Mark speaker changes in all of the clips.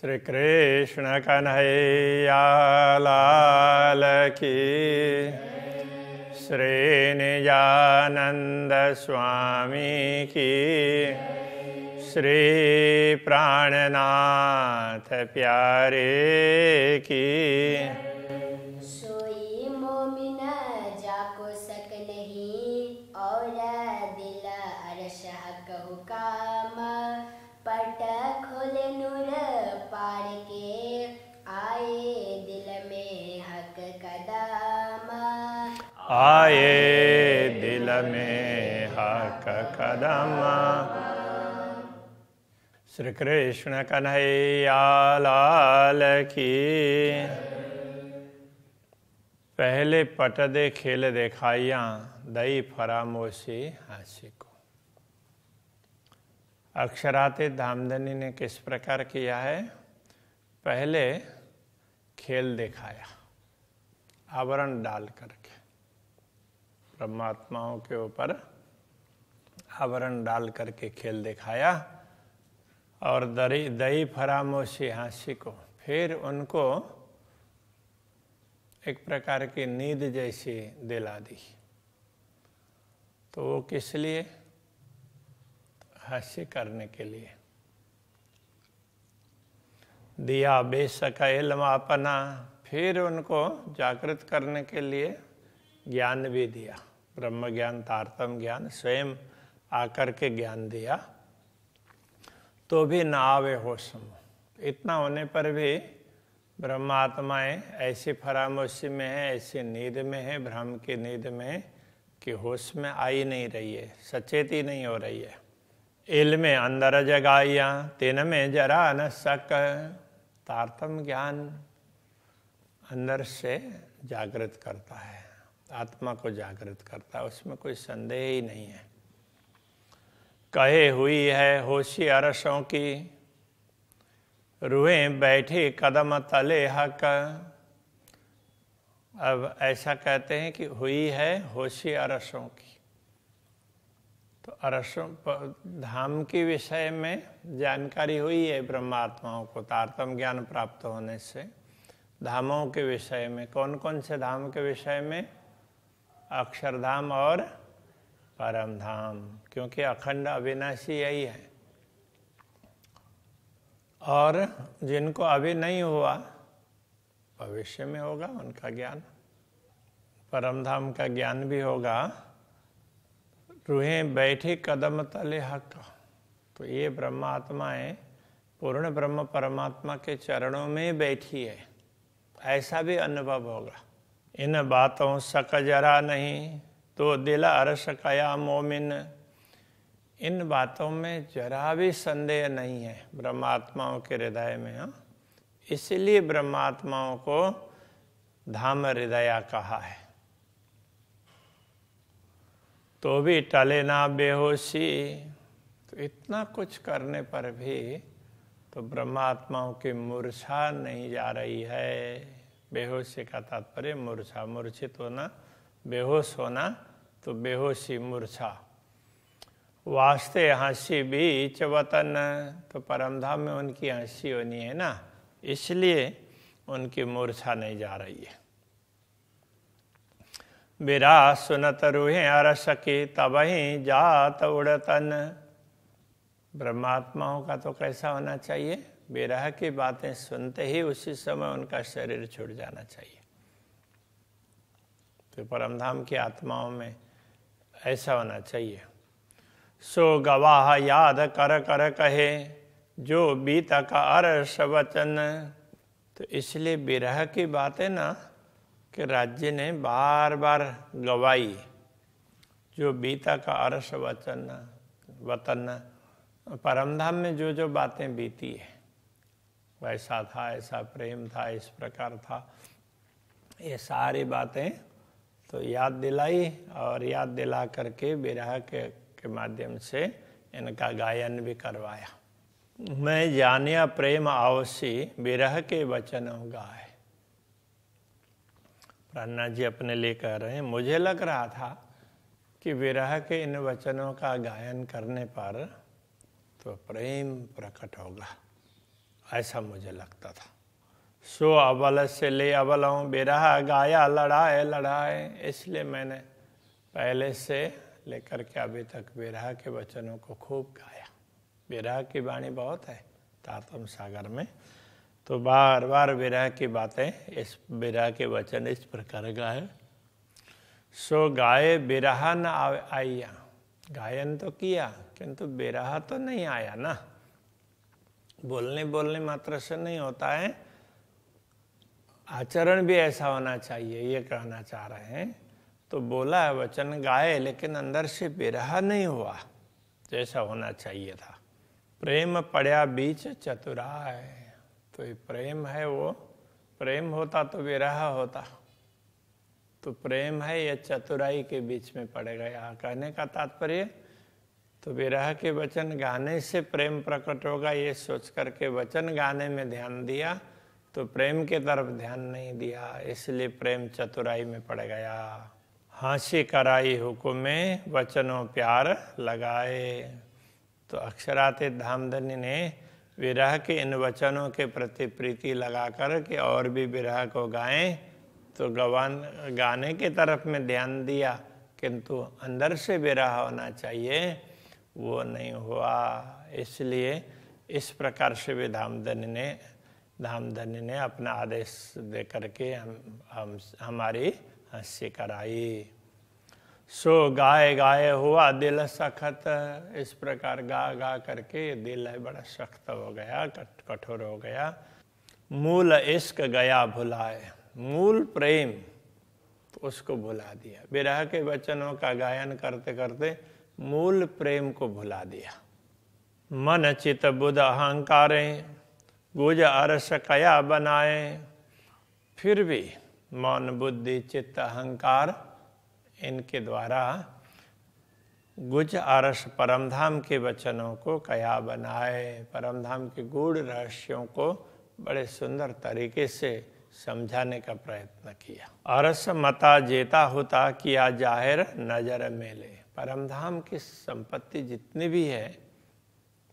Speaker 1: श्री कृष्ण कन्हैया लाल की, श्री निजानंद स्वामी की, श्री प्राणनाथ प्यारे की।
Speaker 2: सोई मोमिन जाको सक नहीं और दिल अरश हक हुकाम, पट खोले नूर पार के आए दिल में हक कदम,
Speaker 1: आए दिल में हक कदम। श्री कृष्ण कन्हैया लाल की। पहले पट दे खेल देखाइया, दई फरामोशी हासी को। अक्षरातीत धामधनी ने किस प्रकार किया है? पहले खेल दिखाया, आवरण डाल करके, ब्रह्मात्माओं के ऊपर आवरण डाल करके खेल दिखाया, और दई फरामोशी हासी को फिर उनको एक प्रकार की नींद जैसी दिला दी। तो वो किस लिए? हास्य करने के लिए दिया बेशक इल्म अपना, फिर उनको जागृत करने के लिए ज्ञान भी दिया, ब्रह्म ज्ञान, तारतम ज्ञान स्वयं आकर के ज्ञान दिया, तो भी ना आवे होश में। इतना होने पर भी ब्रह्मात्माएं ऐसी फरामोशी में है, ऐसी नींद में है, भ्रम की नींद में, कि होश में आई नहीं रही है, सचेती नहीं हो रही है। इल्म अंदर जगाइया तिन में जरा न सक, तारतम ज्ञान अंदर से जागृत करता है, आत्मा को जागृत करता है, उसमें कोई संदेह ही नहीं है। कहे हुई है होशी अरसों की, रूहें बैठी कदम तले हक। अब ऐसा कहते हैं कि हुई है होशी अरसों की, तो अरसों धाम के विषय में जानकारी हुई है ब्रह्मात्माओं को, तारतम ज्ञान प्राप्त होने से। धामों के विषय में कौन कौन से धाम के विषय में? अक्षरधाम और परम धाम, क्योंकि अखंड अविनाशी यही है। और जिनको अभी नहीं हुआ, भविष्य में होगा उनका ज्ञान, परम धाम का ज्ञान भी होगा। रूहें बैठी कदम तले हक, तो ये ब्रह्मात्माएं पूर्ण ब्रह्म परमात्मा के चरणों में बैठी है, ऐसा भी अनुभव होगा। इन बातों सक जरा नहीं, तो दिल अरस कया मोमिन। इन बातों में जरा भी संदेह नहीं है ब्रह्मात्माओं के हृदय में। हाँ, इसलिए ब्रह्मात्माओं को धाम हृदया कहा है। तो भी टले ना बेहोशी, तो इतना कुछ करने पर भी तो ब्रह्मात्माओं की मूर्छा नहीं जा रही है। बेहोशी का तात्पर्य मूर्छा, मूर्छित होना, बेहोश होना, तो बेहोशी मूर्छा। वास्ते हंसी बीच वतन, तो परमधाम में उनकी हंसी होनी है ना, इसलिए उनकी मूर्छा नहीं जा रही है। बिरा सुनत रूहें अरस की, तबही जात उड़तन। ब्रह्मात्माओं का तो कैसा होना चाहिए? विरह की बातें सुनते ही उसी समय उनका शरीर छूट जाना चाहिए। तो परमधाम की आत्माओं में ऐसा होना चाहिए। सो गवाह याद कर कर कहे, जो बीता का अरस वचन। तो इसलिए विरह की बातें ना, कि राज्य ने बार बार गवाई, जो बीता का अरस वचन वतन, परमधाम में जो जो बातें बीती है, वैसा था, ऐसा प्रेम था, इस प्रकार था, ये सारी बातें तो याद दिलाई, और याद दिला करके विरह के माध्यम से इनका गायन भी करवाया। मैं जानिया प्रेम आवसी, विरह के वचन गाए। प्राणनाथ जी अपने लिए कह रहे हैं, मुझे लग रहा था कि विरह के इन वचनों का गायन करने पर तो प्रेम प्रकट होगा, ऐसा मुझे लगता था। सो अबल से ले अबलों बिरहा गाया लड़ाए लड़ाए, इसलिए मैंने पहले से लेकर के अभी तक बिरहा के वचनों को खूब गाया। बिरहा की वाणी बहुत है तारतम सागर में, तो बार बार बिरहा की बातें, इस बिरहा के वचन इस प्रकार गाए। सो गाए बिरहा न आया, गायन तो किया किंतु बिरहा तो नहीं आया ना। बोलने बोलने मात्र से नहीं होता है, आचरण भी ऐसा होना चाहिए, ये कहना चाह रहे हैं। तो बोला है वचन गाए, लेकिन अंदर से बिरहा नहीं हुआ जैसा होना चाहिए था। प्रेम पड़या बीच चतुराय, तो ये प्रेम है, वो प्रेम होता तो विरह होता, तो प्रेम है ये चतुराई के बीच में पड़ेगा। यहाँ कहने का तात्पर्य, तो विरह के वचन गाने से प्रेम प्रकट होगा, ये सोच करके वचन गाने में ध्यान दिया, तो प्रेम के तरफ ध्यान नहीं दिया, इसलिए प्रेम चतुराई में पड़ गया। हंसी कराई हुक्मे वचनों प्यार लगाए, तो अक्षरातीत धामधनी ने विरह के इन वचनों के प्रति प्रीति लगा कर के और भी विरह को गाएं, तो गाने के तरफ में ध्यान दिया, किंतु अंदर से विरह होना चाहिए, वो नहीं हुआ। इसलिए इस प्रकार से भी धामधनी ने अपना आदेश दे करके हमारी हंसी कराई। सो गाए गाए हुआ दिल सख्त, इस प्रकार गा गा करके दिल है बड़ा सख्त हो गया, कठोर हो गया। मूल इश्क गया भुलाए, मूल प्रेम तो उसको भुला दिया। विरह के वचनों का गायन करते करते मूल प्रेम को भुला दिया। मन चित बुध अहंकारें गुज अरस कया बनाए, फिर भी मौन बुद्धि चित्त अहंकार इनके द्वारा गुज अरस परमधाम के वचनों को कया बनाए, परमधाम के गूढ़ रहस्यों को बड़े सुंदर तरीके से समझाने का प्रयत्न किया। अरस मता जेता होता किया जाहिर नजर मेले, परमधाम की संपत्ति जितनी भी है,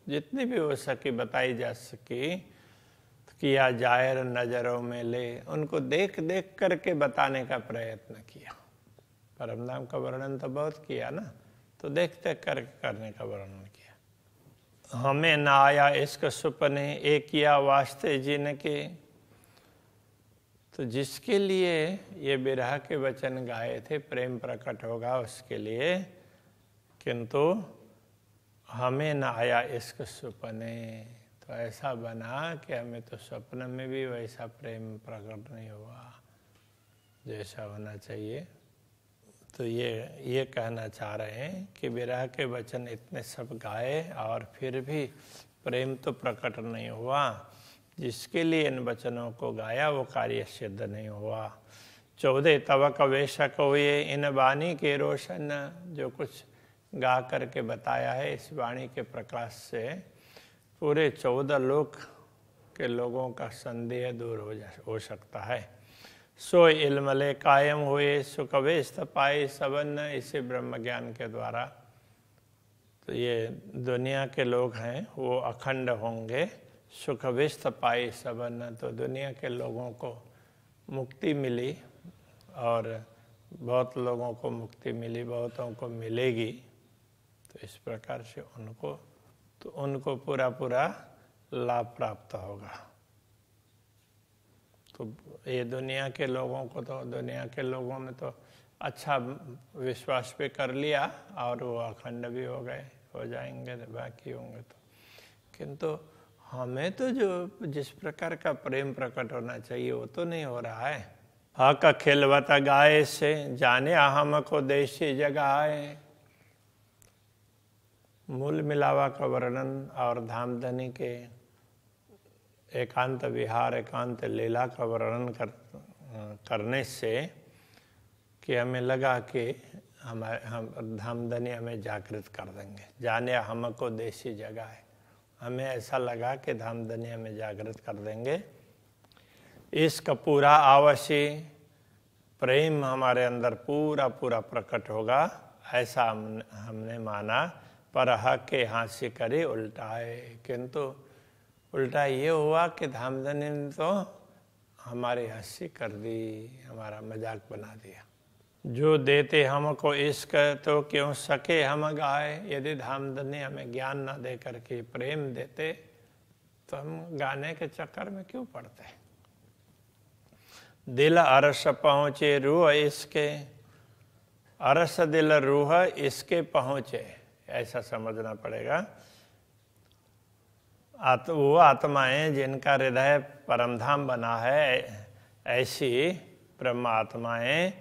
Speaker 1: जितनी भी हो सके बताई जा सके, किया जाहिर नजरों में ले, उनको देख देख करके बताने का प्रयत्न किया। परमधाम का वर्णन तो बहुत किया ना, तो देख देख करके करने का वर्णन किया। हमें ना आया इश्क सुपने एक किया वास्ते जीने के, तो जिसके लिए ये विरह के वचन गाए थे, प्रेम प्रकट होगा उसके लिए, किंतु हमें ना आया इश्क सुपने, तो ऐसा बना कि हमें तो स्वप्न में भी वैसा प्रेम प्रकट नहीं हुआ जैसा होना चाहिए। तो ये कहना चाह रहे हैं कि विरह के वचन इतने सब गाए और फिर भी प्रेम तो प्रकट नहीं हुआ, जिसके लिए इन वचनों को गाया वो कार्य सिद्ध नहीं हुआ। 14 तवक वेशक हुए इन वाणी के रोशन, जो कुछ गा करके बताया है इस वाणी के प्रकाश से पूरे 14 लोक के लोगों का संदेह दूर हो सकता है। सो इल्मले कायम हुए सुखवेस्त पाए सबन, इसे ब्रह्म ज्ञान के द्वारा तो ये दुनिया के लोग हैं वो अखंड होंगे। सुखवेस्त पाए सबन, तो दुनिया के लोगों को मुक्ति मिली और बहुत लोगों को मुक्ति मिली, बहुतों को मिलेगी। तो इस प्रकार से उनको पूरा पूरा लाभ प्राप्त होगा। तो ये दुनिया के लोगों को, तो दुनिया के लोगों ने तो अच्छा विश्वास पे कर लिया और वो अखंड भी हो गए, हो जाएंगे, बाकी होंगे तो। किंतु हमें तो जो जिस प्रकार का प्रेम प्रकट होना चाहिए वो तो नहीं हो रहा है। हक खिलवत गाए से जाने हम को देशी जगाए, मूल मिलावा का वर्णन और धामधनी के एकांत विहार, एकांत लीला का वर्णन करने से कि हमें लगा कि हम धामधनी हमें जागृत कर देंगे, जाने हमको देशी जगह है। हमें ऐसा लगा कि धामधनी हमें जागृत कर देंगे। इसका पूरा आवश्य प्रेम हमारे अंदर पूरा पूरा प्रकट होगा, ऐसा हमने माना। पर हक के हाथ से करे उल्टाए, किंतु उल्टा ये हुआ कि धामधनी ने तो हमारी हंसी कर दी, हमारा मजाक बना दिया। जो देते हमको इश्क तो क्यों सके हम गाए। यदि धामधनी हमें ज्ञान न दे करके प्रेम देते तो हम गाने के चक्कर में क्यों पड़ते। दिल अरस पहुँचे रूह इसके, अरस दिल रूह इसके पहुँचे, ऐसा समझना पड़ेगा। वो आत्माएं जिनका हृदय परमधाम बना है, ऐसी ब्रह्म आत्माएं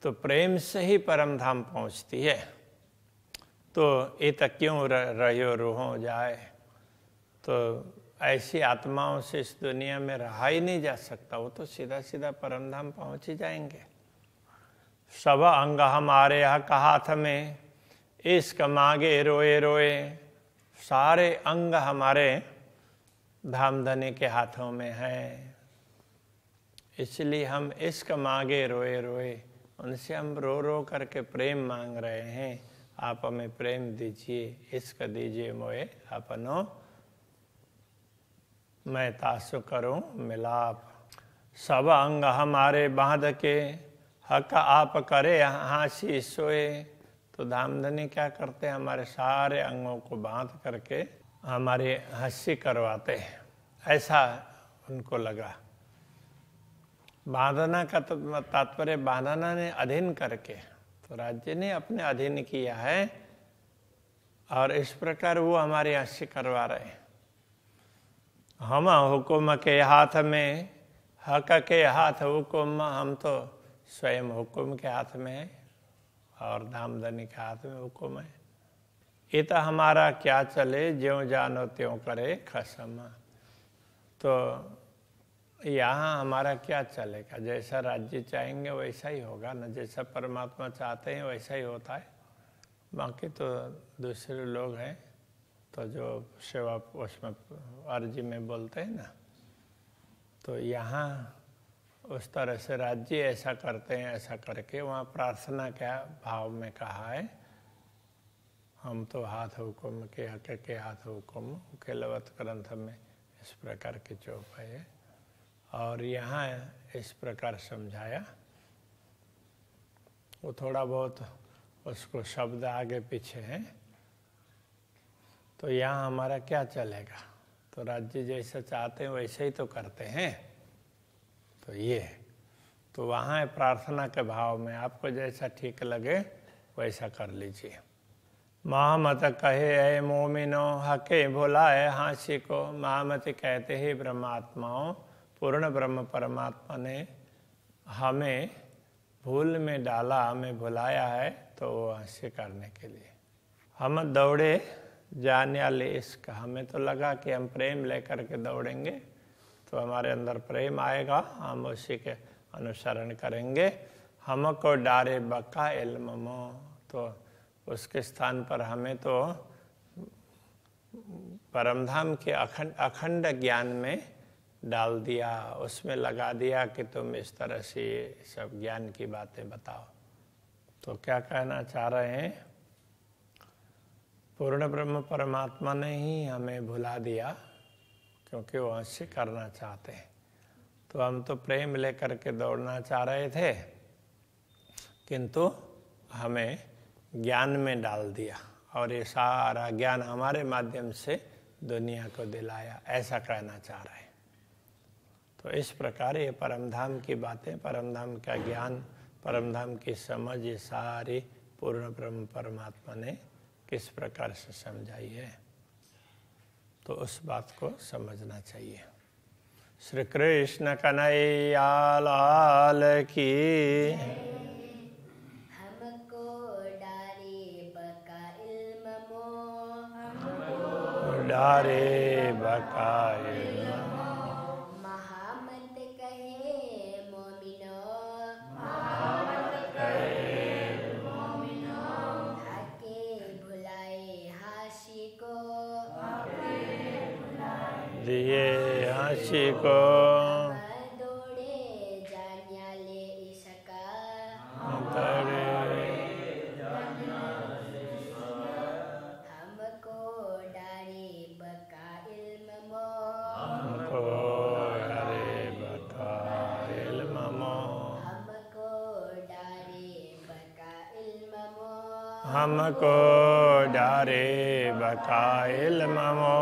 Speaker 1: तो प्रेम से ही परमधाम पहुंचती है। तो ये तक क्यों रहो रूहों जाए। तो ऐसी आत्माओं से इस दुनिया में रहा ही नहीं जा सकता, वो तो सीधा सीधा परमधाम पहुंच ही जाएंगे। सब अंग हमारे हक हाथ में, इश्क मांगे रोए रोए। सारे अंग हमारे धामधनी के हाथों में है, इसलिए हम इश्क मांगे रोए रोए। उनसे हम रो रो करके प्रेम मांग रहे हैं। आप हमें प्रेम दीजिए, इश्क दीजिए मोए अपनो, मैं तासु करूं मिलाप। सब अंग हमारे बांध के, हक आप करे हाँसी सोए। तो धामधनी क्या करते हैं, हमारे सारे अंगों को बांध करके हमारी हंसी करवाते हैं, ऐसा उनको लगा। बांधना का तो तात्पर्य बांधना ने अधीन करके, तो राज्य ने अपने अधीन किया है और इस प्रकार वो हमारी हंसी करवा रहे हैं। हम हुक्म के हाथ में, हक के हाथ हुक्म, हम तो स्वयं हुक्म के हाथ में है और धामधनी के हाथ में हुक्म है। इत हमारा क्या चले, ज्यों जानो त्यों करे खसम। तो यहाँ हमारा क्या चलेगा, जैसा राज्य चाहेंगे वैसा ही होगा ना, जैसा परमात्मा चाहते हैं वैसा ही होता है। बाकी तो दूसरे लोग हैं तो जो सेवा उसमें अर्जी में बोलते हैं ना, तो यहाँ उस तरह से राज्य ऐसा करते हैं, ऐसा करके वहाँ प्रार्थना क्या भाव में कहा है, हम तो हाथ हुक्म के हक के हाथ हुक्म केलवत ग्रंथ में इस प्रकार की चौप है। और यहाँ इस प्रकार समझाया, वो थोड़ा बहुत उसको शब्द आगे पीछे हैं। तो यहाँ हमारा क्या चलेगा, तो राज्य जैसा चाहते हैं वैसे ही तो करते हैं। तो ये तो वहाँ है प्रार्थना के भाव में, आपको जैसा ठीक लगे वैसा कर लीजिए। महामत कहे ऐ मोमिनो, हके भुलाए हाँसी को। महामति कहते ही ब्रह्मात्माओं, पूर्ण ब्रह्म परमात्मा ने हमें भूल में डाला, हमें भुलाया है, तो वो हंसी करने के लिए। हम दौड़े जाने वाले इश्क, हमें तो लगा कि हम प्रेम लेकर के दौड़ेंगे तो हमारे अंदर प्रेम आएगा, हम उसी के अनुसरण करेंगे। हमको डारे बका इल्मो, तो उसके स्थान पर हमें तो परमधाम के अखंड ज्ञान में डाल दिया, उसमें लगा दिया कि तुम इस तरह से सब ज्ञान की बातें बताओ। तो क्या कहना चाह रहे हैं, पूर्ण ब्रह्म परमात्मा ने ही हमें भुला दिया क्योंकि वो हंसी करना चाहते हैं। तो हम तो प्रेम लेकर के दौड़ना चाह रहे थे, किंतु हमें ज्ञान में डाल दिया और ये सारा ज्ञान हमारे माध्यम से दुनिया को दिलाया, ऐसा कहना चाह रहे हैं। तो इस प्रकार ये परमधाम की बातें, परमधाम का ज्ञान, परमधाम की समझ, ये सारी पूर्ण ब्रह्म परमात्मा ने किस प्रकार से समझाई है, तो उस बात को समझना चाहिए। श्री कृष्ण कन्हैया लाल की।
Speaker 2: हमको डारे बका इल्म मो,
Speaker 1: डारे बका
Speaker 2: महामत कहे मोमिनो, हके भुलाए हाशी को,
Speaker 1: दिए हंसी को।
Speaker 2: दौड़े जान्याले इसका, हमको डारे बका इल्म मो,
Speaker 1: हमको डारे बका इल्म मो